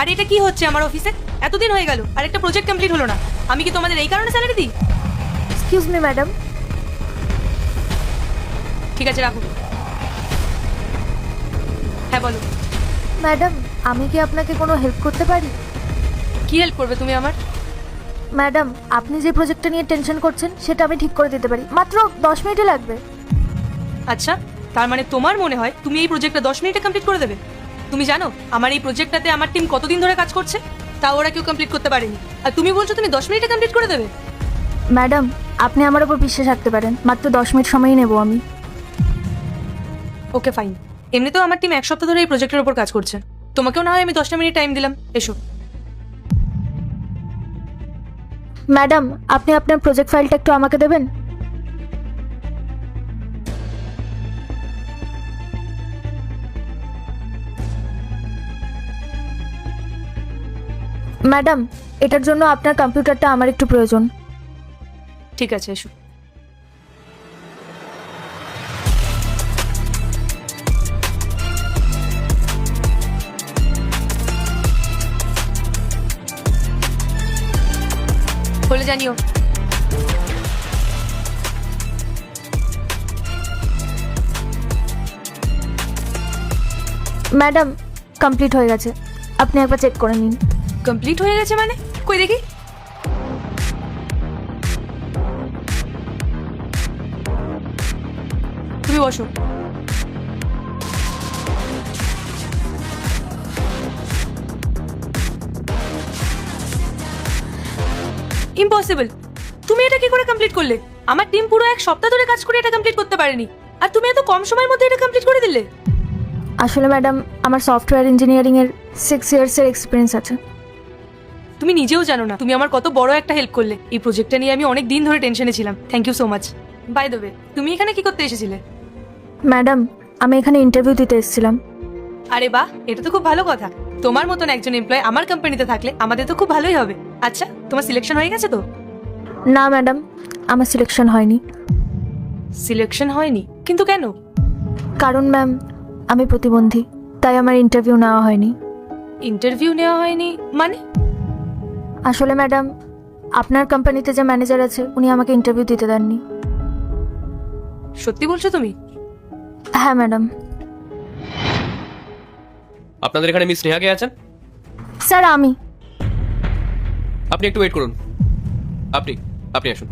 আর এটা কি হচ্ছে আমার অফিসে? এতদিন হয়ে গেল আর একটা প্রজেক্ট কমপ্লিট হলো না। আমি কি তোমাদের এই কারণে স্যালারি দিই? Excuse me madam. ঠিক আছে, রাখো। হ্যাঁ বলো। ম্যাডাম, আমি কি আপনাকে কোনো হেল্প করতে পারি? কি হেল্প করবে তুমি আমার? ম্যাডাম, আপনি যে প্রজেক্টটা নিয়ে টেনশন করছেন সেটা আমি ঠিক করে দিতে পারি, মাত্র 10 মিনিটে লাগবে। আচ্ছা, তার মানে তোমার মনে হয় তুমি এই প্রজেক্টটা 10 মিনিটে কমপ্লিট করে দেবে? তুমি জানো আমার এই প্রজেক্টটাতে আমার টিম কতদিন ধরে কাজ করছে, তাও ওরা কেউ কমপ্লিট করতে পারেনি, আর তুমি বলছো তুমি 10 মিনিটে কমপ্লিট করে দেবে? ম্যাডাম, আপনি আমার উপর বিশ্বাস রাখতে পারেন, মাত্র 10 মিনিট সময়ই নেব আমি। Okay fine. এমনিতেও আমার টিম এক সপ্তাহ ধরে এই প্রজেক্টের উপর কাজ করছে, তোমাকেও না হয় আমি 10টা মিনিট টাইম দিলাম। এসো। ম্যাডাম, আপনি আপনার প্রজেক্ট ফাইলটা একটু আমাকে দেবেন? ম্যাডাম, এটার জন্য আপনার কম্পিউটারটা আমার একটু প্রয়োজন। ঠিক আছে, এসো। বলে জানিও। ম্যাডাম, কমপ্লিট হয়ে গেছে, আপনি একবার চেক করে নিন। কমপ্লিট হয়ে গেছে মানে? কই দেখি। তুমি বসো। ইম্পসিবল! তুমি এটা কি করে কমপ্লিট করলে? আমার টিম পুরো এক সপ্তাহ ধরে কাজ করে এটা কমপ্লিট করতে পারেনি, আর তুমি এত কম সময়ের মধ্যে এটা কমপ্লিট করে দিলে। আসলে ম্যাডাম, আমার সফটওয়্যার ইঞ্জিনিয়ারিংয়ের 6 ইয়ার্সের এক্সপিরিয়েন্স আছে। তুমি নিজেও জানো না তুমি আমার কত বড় একটা হেল্প করলে। এই প্রজেক্টটা নিয়ে আমি অনেক দিন ধরে টেনশনে ছিলাম। Thank you so much. By the way, তুমি এখানে কি করতে এসেছিলে? ম্যাডাম, আমি এখানে ইন্টারভিউ দিতে এসেছিলাম। আরে বাহ, এটা তো খুব ভালো কথা। তোমার মতন একজন এমপ্লয় আমার কোম্পানিতে থাকলে আমাদের তো খুব ভালোই হবে। আচ্ছা, তোমার সিলেকশন হয়ে গেছে তো? না ম্যাডাম, আমার সিলেকশন হয়নি। সিলেকশন হয়নি? কিন্তু কেন? কারণ ম্যাম, আমি প্রতিবন্ধী, তাই আমার ইন্টারভিউ নেওয়া হয়নি। ইন্টারভিউ নেওয়া হয়নি মানে? আসলে ম্যাডাম, আপনার কোম্পানিতে যে ম্যানেজার আছে উনি আমাকে ইন্টারভিউ দিতে দেননি। সত্যি বলছো তুমি? হ্যাঁ ম্যাডাম। আপনাদের এখানে মিস নেহা কে আছেন? স্যার, আমি। আপনি একটু ওয়েট করুন। আপনি আপনি আসুন।